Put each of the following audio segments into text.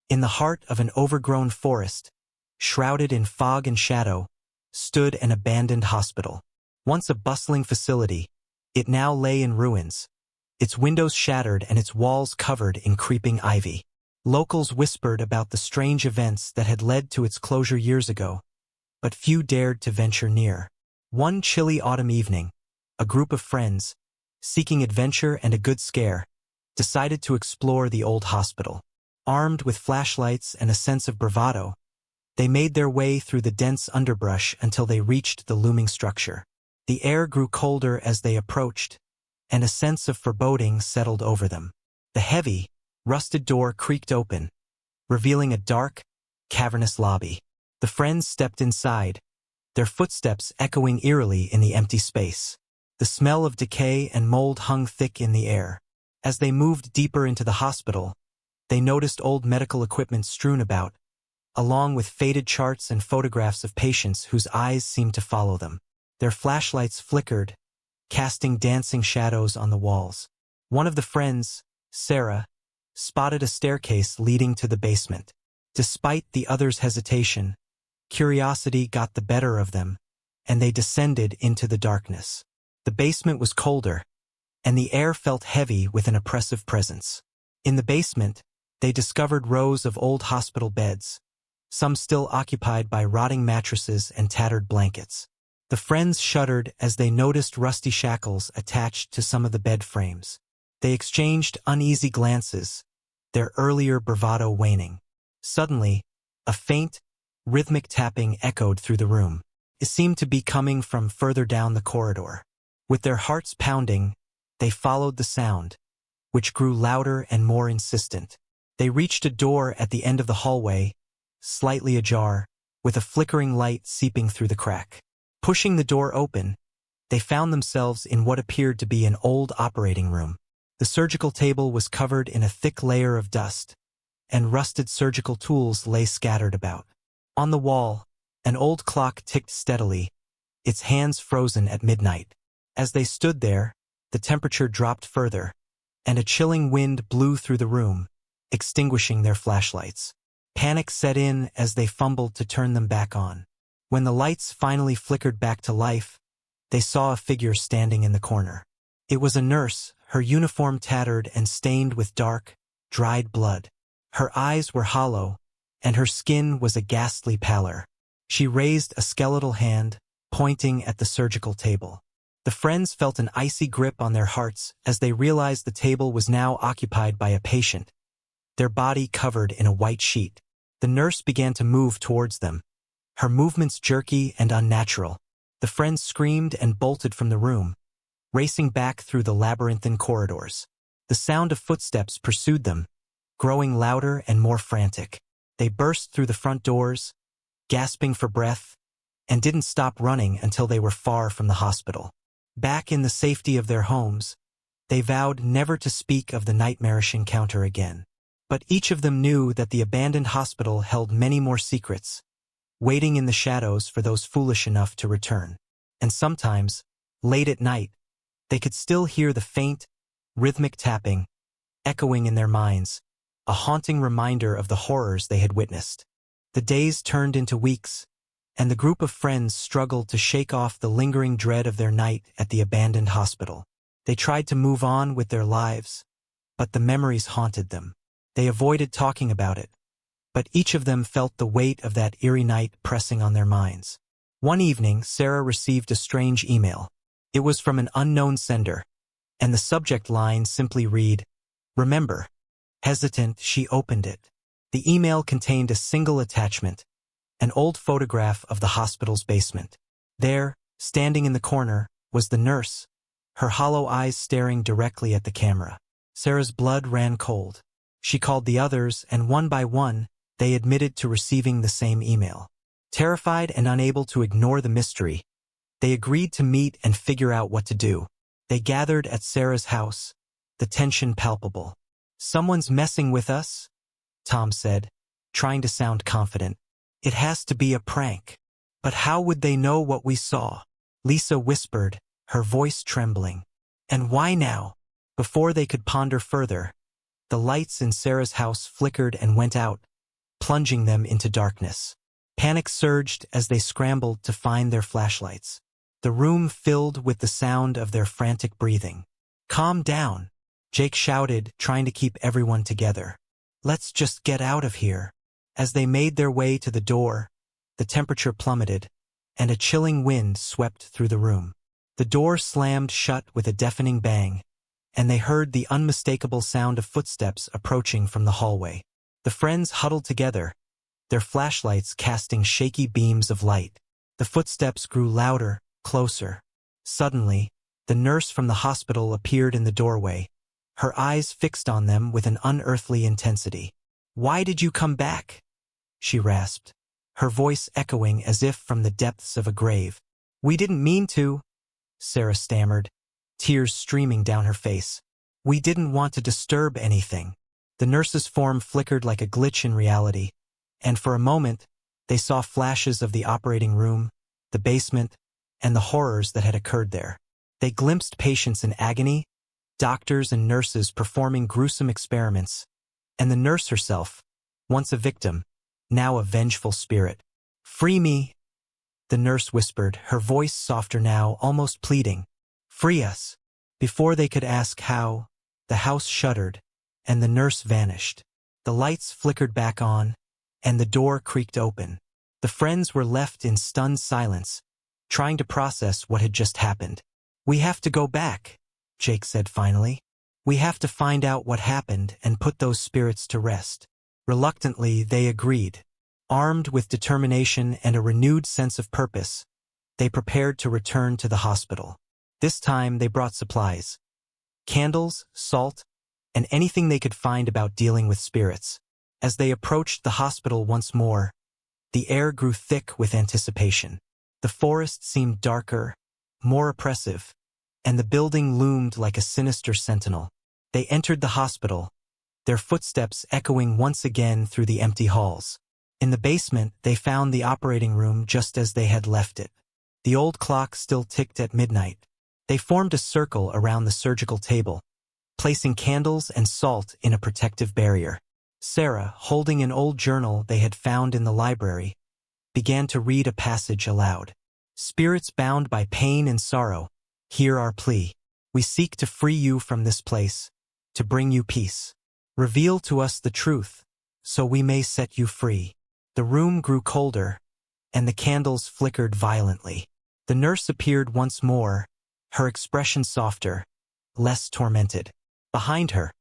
In the heart of an overgrown forest, shrouded in fog and shadow, stood an abandoned hospital. Once a bustling facility, it now lay in ruins, its windows shattered and its walls covered in creeping ivy. Locals whispered about the strange events that had led to its closure years ago, but few dared to venture near. One chilly autumn evening, a group of friends, seeking adventure and a good scare, decided to explore the old hospital. Armed with flashlights and a sense of bravado, they made their way through the dense underbrush until they reached the looming structure. The air grew colder as they approached, and a sense of foreboding settled over them. The heavy, rusted door creaked open, revealing a dark, cavernous lobby. The friends stepped inside, their footsteps echoing eerily in the empty space. The smell of decay and mold hung thick in the air. As they moved deeper into the hospital, they noticed old medical equipment strewn about, along with faded charts and photographs of patients whose eyes seemed to follow them. Their flashlights flickered, casting dancing shadows on the walls. One of the friends, Sarah, spotted a staircase leading to the basement. Despite the others' hesitation, curiosity got the better of them, and they descended into the darkness. The basement was colder, and the air felt heavy with an oppressive presence. In the basement, they discovered rows of old hospital beds, some still occupied by rotting mattresses and tattered blankets. The friends shuddered as they noticed rusty shackles attached to some of the bed frames. They exchanged uneasy glances, their earlier bravado waning. Suddenly, a faint, rhythmic tapping echoed through the room. It seemed to be coming from further down the corridor. With their hearts pounding, they followed the sound, which grew louder and more insistent. They reached a door at the end of the hallway, slightly ajar, with a flickering light seeping through the crack. Pushing the door open, they found themselves in what appeared to be an old operating room. The surgical table was covered in a thick layer of dust, and rusted surgical tools lay scattered about. On the wall, an old clock ticked steadily, its hands frozen at midnight. As they stood there, the temperature dropped further, and a chilling wind blew through the room, extinguishing their flashlights. Panic set in as they fumbled to turn them back on. When the lights finally flickered back to life, they saw a figure standing in the corner. It was a nurse, her uniform tattered and stained with dark, dried blood. Her eyes were hollow, and her skin was a ghastly pallor. She raised a skeletal hand, pointing at the surgical table. The friends felt an icy grip on their hearts as they realized the table was now occupied by a patient, their body covered in a white sheet. The nurse began to move towards them, her movements jerky and unnatural. The friends screamed and bolted from the room, racing back through the labyrinthine corridors. The sound of footsteps pursued them, growing louder and more frantic. They burst through the front doors, gasping for breath, and didn't stop running until they were far from the hospital. Back in the safety of their homes, they vowed never to speak of the nightmarish encounter again. But each of them knew that the abandoned hospital held many more secrets, waiting in the shadows for those foolish enough to return. And sometimes, late at night, they could still hear the faint, rhythmic tapping, echoing in their minds, a haunting reminder of the horrors they had witnessed. The days turned into weeks, and the group of friends struggled to shake off the lingering dread of their night at the abandoned hospital. They tried to move on with their lives, but the memories haunted them. They avoided talking about it, but each of them felt the weight of that eerie night pressing on their minds. One evening, Sarah received a strange email. It was from an unknown sender, and the subject line simply read, "Remember." Hesitant, she opened it. The email contained a single attachment, an old photograph of the hospital's basement. There, standing in the corner, was the nurse, her hollow eyes staring directly at the camera. Sarah's blood ran cold. She called the others, and one by one, they admitted to receiving the same email. Terrified and unable to ignore the mystery, they agreed to meet and figure out what to do. They gathered at Sarah's house, the tension palpable. "Someone's messing with us," Tom said, trying to sound confident. "It has to be a prank." "But how would they know what we saw?" Lisa whispered, her voice trembling. "And why now?" Before they could ponder further, the lights in Sarah's house flickered and went out, plunging them into darkness. Panic surged as they scrambled to find their flashlights. The room filled with the sound of their frantic breathing. "Calm down," Jake shouted, trying to keep everyone together. "Let's just get out of here." As they made their way to the door, the temperature plummeted, and a chilling wind swept through the room. The door slammed shut with a deafening bang, and they heard the unmistakable sound of footsteps approaching from the hallway. The friends huddled together, their flashlights casting shaky beams of light. The footsteps grew louder, closer. Suddenly, the nurse from the hospital appeared in the doorway, her eyes fixed on them with an unearthly intensity. "Why did you come back?" she rasped, her voice echoing as if from the depths of a grave. "We didn't mean to," Sarah stammered, tears streaming down her face. "We didn't want to disturb anything." The nurse's form flickered like a glitch in reality, and for a moment, they saw flashes of the operating room, the basement, and the horrors that had occurred there. They glimpsed patients in agony, doctors and nurses performing gruesome experiments, and the nurse herself, once a victim, now a vengeful spirit. "Free me," the nurse whispered, her voice softer now, almost pleading. "Free us." Before they could ask how, the house shuddered, and the nurse vanished. The lights flickered back on, and the door creaked open. The friends were left in stunned silence, trying to process what had just happened. "We have to go back," Jake said finally. "We have to find out what happened and put those spirits to rest." Reluctantly, they agreed. Armed with determination and a renewed sense of purpose, they prepared to return to the hospital. This time they brought supplies: candles, salt, and anything they could find about dealing with spirits. As they approached the hospital once more, the air grew thick with anticipation. The forest seemed darker, more oppressive, and the building loomed like a sinister sentinel. They entered the hospital, their footsteps echoing once again through the empty halls. In the basement, they found the operating room just as they had left it. The old clock still ticked at midnight. They formed a circle around the surgical table, placing candles and salt in a protective barrier. Sarah, holding an old journal they had found in the library, began to read a passage aloud. "Spirits bound by pain and sorrow, hear our plea. We seek to free you from this place, to bring you peace. Reveal to us the truth, so we may set you free." The room grew colder, and the candles flickered violently. The nurse appeared once more, her expression softer, less tormented. Behind her,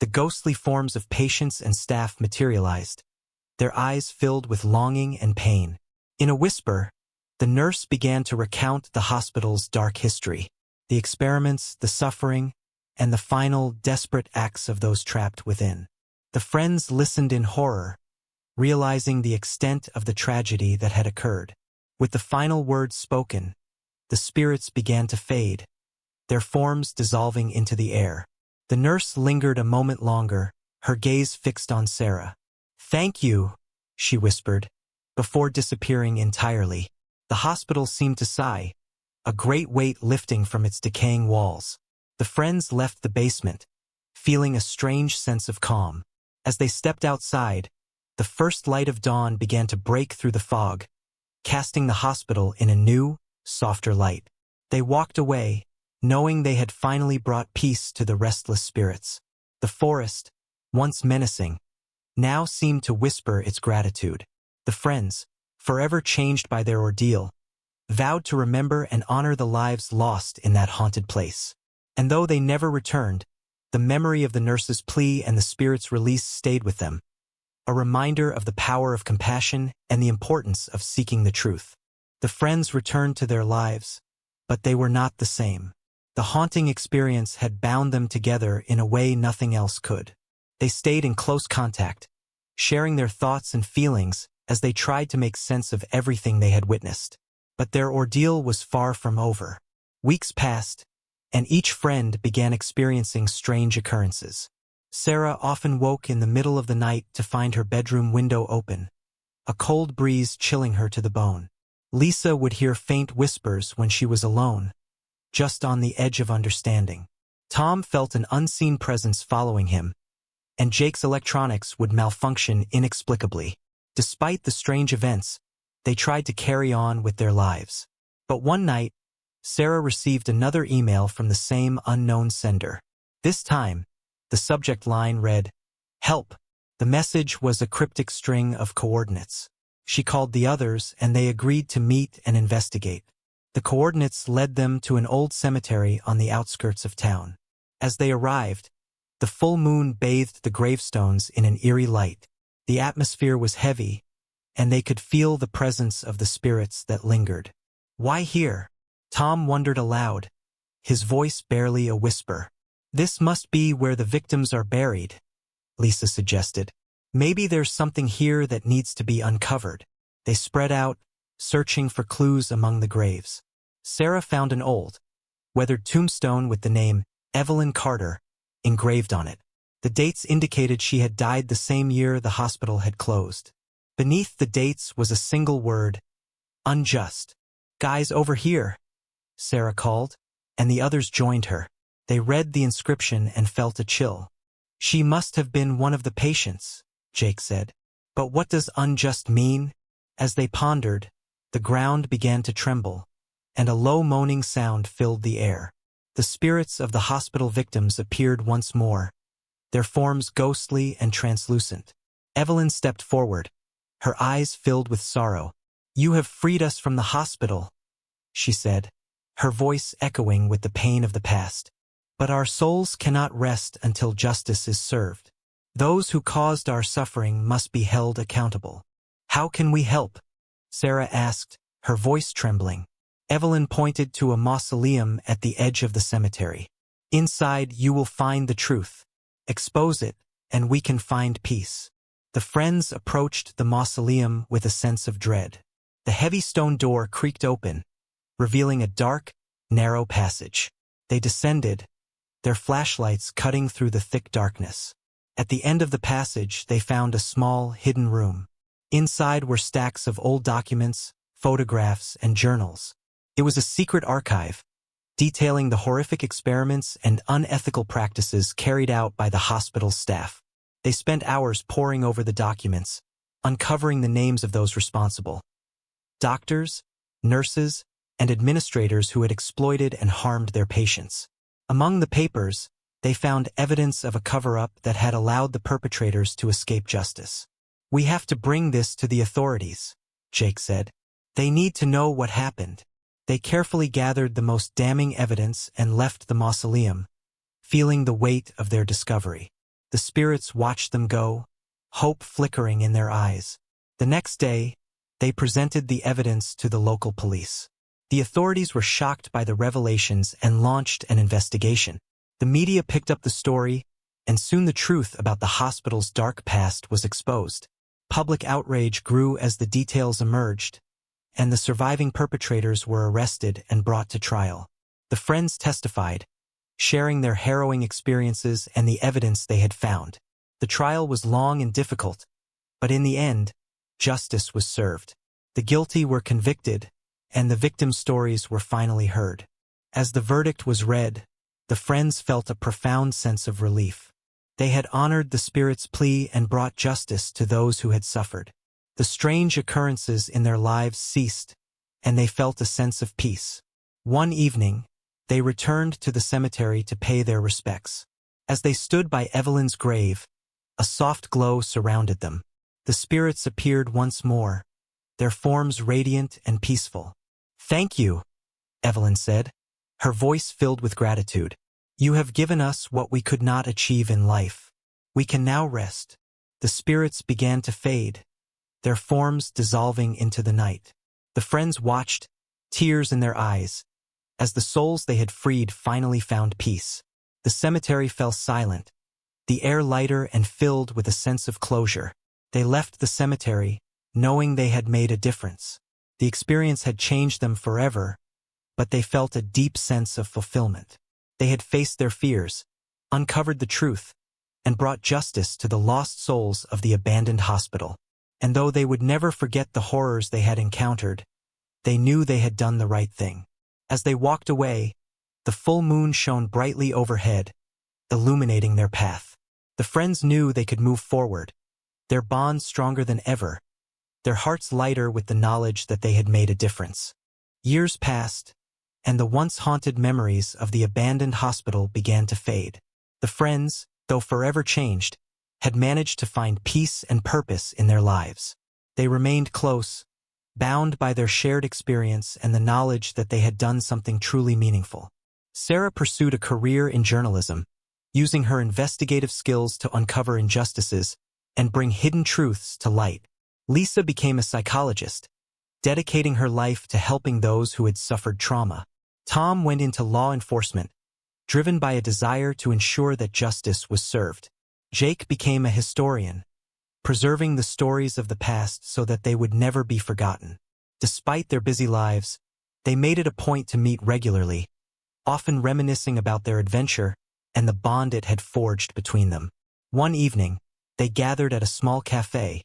the ghostly forms of patients and staff materialized, their eyes filled with longing and pain. In a whisper, the nurse began to recount the hospital's dark history, the experiments, the suffering, and the final, desperate acts of those trapped within. The friends listened in horror, realizing the extent of the tragedy that had occurred. With the final words spoken, the spirits began to fade, their forms dissolving into the air. The nurse lingered a moment longer, her gaze fixed on Sarah. "Thank you," she whispered, before disappearing entirely. The hospital seemed to sigh, a great weight lifting from its decaying walls. The friends left the basement, feeling a strange sense of calm. As they stepped outside, the first light of dawn began to break through the fog, casting the hospital in a new, softer light. They walked away, knowing they had finally brought peace to the restless spirits. The forest, once menacing, now seemed to whisper its gratitude. The friends, forever changed by their ordeal, vowed to remember and honor the lives lost in that haunted place. And though they never returned, the memory of the nurse's plea and the spirit's release stayed with them, a reminder of the power of compassion and the importance of seeking the truth. The friends returned to their lives, but they were not the same. The haunting experience had bound them together in a way nothing else could. They stayed in close contact, sharing their thoughts and feelings as they tried to make sense of everything they had witnessed. But their ordeal was far from over. Weeks passed, and each friend began experiencing strange occurrences. Sarah often woke in the middle of the night to find her bedroom window open, a cold breeze chilling her to the bone. Lisa would hear faint whispers when she was alone, just on the edge of understanding. Tom felt an unseen presence following him, and Jake's electronics would malfunction inexplicably. Despite the strange events, they tried to carry on with their lives. But one night, Sarah received another email from the same unknown sender. This time, the subject line read, "Help." The message was a cryptic string of coordinates. She called the others and they agreed to meet and investigate. The coordinates led them to an old cemetery on the outskirts of town. As they arrived, the full moon bathed the gravestones in an eerie light. The atmosphere was heavy, and they could feel the presence of the spirits that lingered. "Why here?" Tom wondered aloud, his voice barely a whisper. "This must be where the victims are buried," Lisa suggested. "Maybe there's something here that needs to be uncovered." They spread out, searching for clues among the graves. Sarah found an old, weathered tombstone with the name Evelyn Carter engraved on it. The dates indicated she had died the same year the hospital had closed. Beneath the dates was a single word, "unjust." "Guys, over here," Sarah called, and the others joined her. They read the inscription and felt a chill. "She must have been one of the patients," Jake said. "But what does unjust mean?" As they pondered, the ground began to tremble, and a low moaning sound filled the air. The spirits of the hospital victims appeared once more, their forms ghostly and translucent. Evelyn stepped forward, her eyes filled with sorrow. "You have freed us from the hospital," she said, her voice echoing with the pain of the past. "But our souls cannot rest until justice is served. Those who caused our suffering must be held accountable." "How can we help?" Sarah asked, her voice trembling. Evelyn pointed to a mausoleum at the edge of the cemetery. "Inside you will find the truth. Expose it, and we can find peace." The friends approached the mausoleum with a sense of dread. The heavy stone door creaked open, revealing a dark, narrow passage. They descended, their flashlights cutting through the thick darkness. At the end of the passage, they found a small, hidden room. Inside were stacks of old documents, photographs, and journals. It was a secret archive, detailing the horrific experiments and unethical practices carried out by the hospital's staff. They spent hours poring over the documents, uncovering the names of those responsible. Doctors, nurses, and administrators who had exploited and harmed their patients. Among the papers, they found evidence of a cover-up that had allowed the perpetrators to escape justice. "We have to bring this to the authorities," Jake said. "They need to know what happened." They carefully gathered the most damning evidence and left the mausoleum, feeling the weight of their discovery. The spirits watched them go, hope flickering in their eyes. The next day, they presented the evidence to the local police. The authorities were shocked by the revelations and launched an investigation. The media picked up the story, and soon the truth about the hospital's dark past was exposed. Public outrage grew as the details emerged, and the surviving perpetrators were arrested and brought to trial. The friends testified, sharing their harrowing experiences and the evidence they had found. The trial was long and difficult, but in the end, justice was served. The guilty were convicted, and the victims' stories were finally heard. As the verdict was read, the friends felt a profound sense of relief. They had honored the spirit's plea and brought justice to those who had suffered. The strange occurrences in their lives ceased, and they felt a sense of peace. One evening, they returned to the cemetery to pay their respects. As they stood by Evelyn's grave, a soft glow surrounded them. The spirits appeared once more, their forms radiant and peaceful. "Thank you," Evelyn said, her voice filled with gratitude. "You have given us what we could not achieve in life. We can now rest." The spirits began to fade, their forms dissolving into the night. The friends watched, tears in their eyes, as the souls they had freed finally found peace. The cemetery fell silent, the air lighter and filled with a sense of closure. They left the cemetery, knowing they had made a difference. The experience had changed them forever, but they felt a deep sense of fulfillment. They had faced their fears, uncovered the truth, and brought justice to the lost souls of the abandoned hospital. And though they would never forget the horrors they had encountered, they knew they had done the right thing. As they walked away, the full moon shone brightly overhead, illuminating their path. The friends knew they could move forward, their bond stronger than ever, their hearts lighter with the knowledge that they had made a difference. Years passed, and the once haunted memories of the abandoned hospital began to fade. The friends, though forever changed, had managed to find peace and purpose in their lives. They remained close, bound by their shared experience and the knowledge that they had done something truly meaningful. Sarah pursued a career in journalism, using her investigative skills to uncover injustices and bring hidden truths to light. Lisa became a psychologist, dedicating her life to helping those who had suffered trauma. Tom went into law enforcement, driven by a desire to ensure that justice was served. Jake became a historian, preserving the stories of the past so that they would never be forgotten. Despite their busy lives, they made it a point to meet regularly, often reminiscing about their adventure and the bond it had forged between them. One evening, they gathered at a small cafe,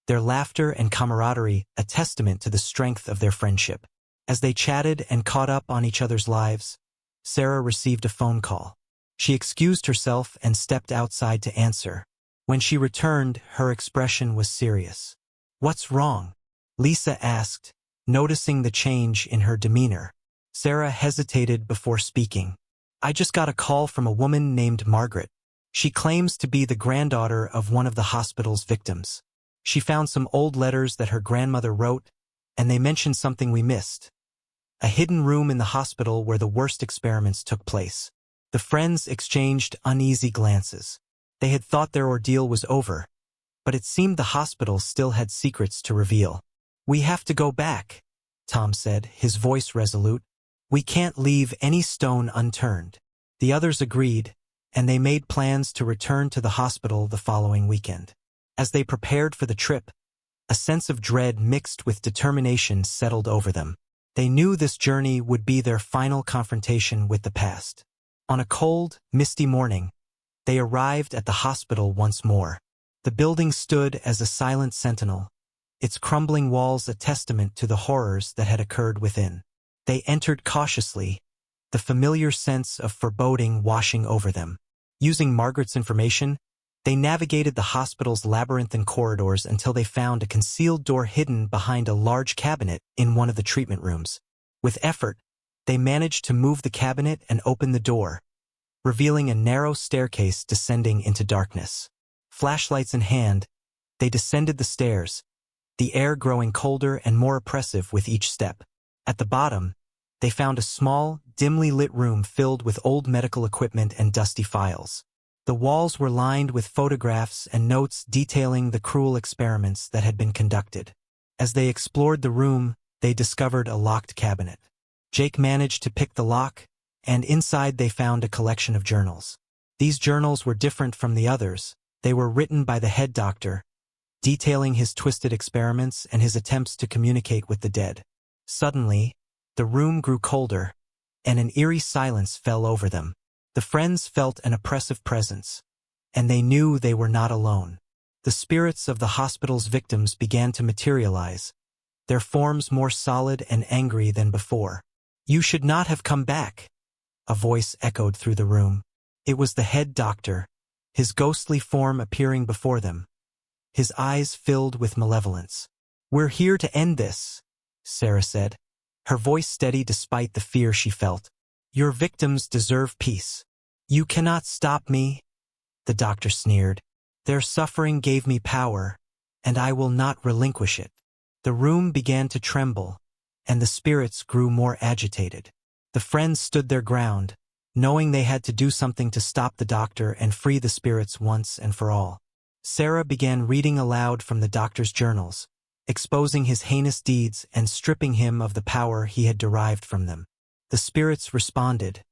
their laughter and camaraderie a testament to the strength of their friendship. As they chatted and caught up on each other's lives, Sarah received a phone call. She excused herself and stepped outside to answer. When she returned, her expression was serious. "What's wrong?" Lisa asked, noticing the change in her demeanor. Sarah hesitated before speaking. "I just got a call from a woman named Margaret. She claims to be the granddaughter of one of the hospital's victims. She found some old letters that her grandmother wrote, and they mentioned something we missed. A hidden room in the hospital where the worst experiments took place." The friends exchanged uneasy glances. They had thought their ordeal was over, but it seemed the hospital still had secrets to reveal. "We have to go back," Tom said, his voice resolute. "We can't leave any stone unturned." The others agreed, and they made plans to return to the hospital the following weekend. As they prepared for the trip, a sense of dread mixed with determination settled over them. They knew this journey would be their final confrontation with the past. On a cold, misty morning, they arrived at the hospital once more. The building stood as a silent sentinel, its crumbling walls a testament to the horrors that had occurred within. They entered cautiously, the familiar sense of foreboding washing over them. Using Margaret's information, they navigated the hospital's labyrinthine corridors until they found a concealed door hidden behind a large cabinet in one of the treatment rooms. With effort, they managed to move the cabinet and open the door, revealing a narrow staircase descending into darkness. Flashlights in hand, they descended the stairs, the air growing colder and more oppressive with each step. At the bottom, they found a small, dimly lit room filled with old medical equipment and dusty files. The walls were lined with photographs and notes detailing the cruel experiments that had been conducted. As they explored the room, they discovered a locked cabinet. Jake managed to pick the lock, and inside they found a collection of journals. These journals were different from the others. They were written by the head doctor, detailing his twisted experiments and his attempts to communicate with the dead. Suddenly, the room grew colder, and an eerie silence fell over them. The friends felt an oppressive presence, and they knew they were not alone. The spirits of the hospital's victims began to materialize, their forms more solid and angry than before. "You should not have come back," a voice echoed through the room. It was the head doctor, his ghostly form appearing before them, his eyes filled with malevolence. "We're here to end this," Sarah said, her voice steady despite the fear she felt. "Your victims deserve peace." "You cannot stop me," the doctor sneered. "Their suffering gave me power, and I will not relinquish it." The room began to tremble, and the spirits grew more agitated. The friends stood their ground, knowing they had to do something to stop the doctor and free the spirits once and for all. Sarah began reading aloud from the doctor's journals, exposing his heinous deeds and stripping him of the power he had derived from them. The spirits responded,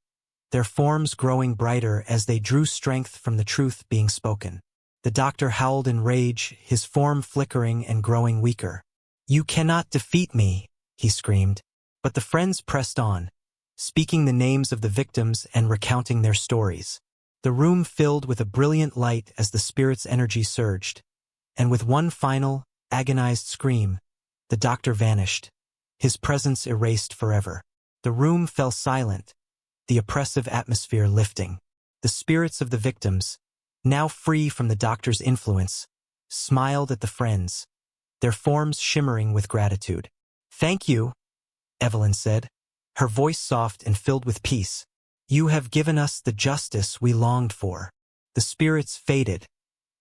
their forms growing brighter as they drew strength from the truth being spoken. The doctor howled in rage, his form flickering and growing weaker. "You cannot defeat me," he screamed. But the friends pressed on, speaking the names of the victims and recounting their stories. The room filled with a brilliant light as the spirit's energy surged, and with one final, agonized scream, the doctor vanished, his presence erased forever. The room fell silent, the oppressive atmosphere lifting. The spirits of the victims, now free from the doctor's influence, smiled at the friends, their forms shimmering with gratitude. "Thank you," Evelyn said, her voice soft and filled with peace. "You have given us the justice we longed for." The spirits faded,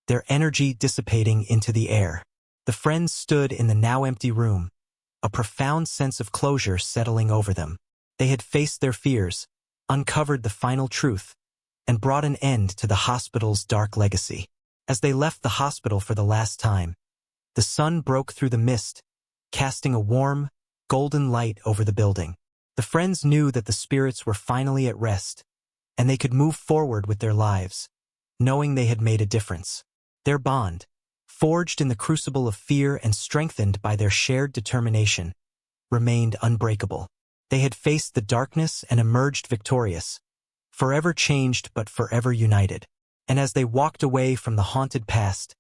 their energy dissipating into the air. The friends stood in the now empty room, a profound sense of closure settling over them. They had faced their fears, uncovered the final truth, and brought an end to the hospital's dark legacy. As they left the hospital for the last time, the sun broke through the mist, casting a warm, golden light over the building. The friends knew that the spirits were finally at rest, and they could move forward with their lives, knowing they had made a difference. Their bond, forged in the crucible of fear and strengthened by their shared determination, remained unbreakable. They had faced the darkness and emerged victorious, forever changed but forever united. And as they walked away from the haunted past,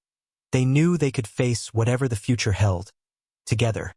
they knew they could face whatever the future held, together.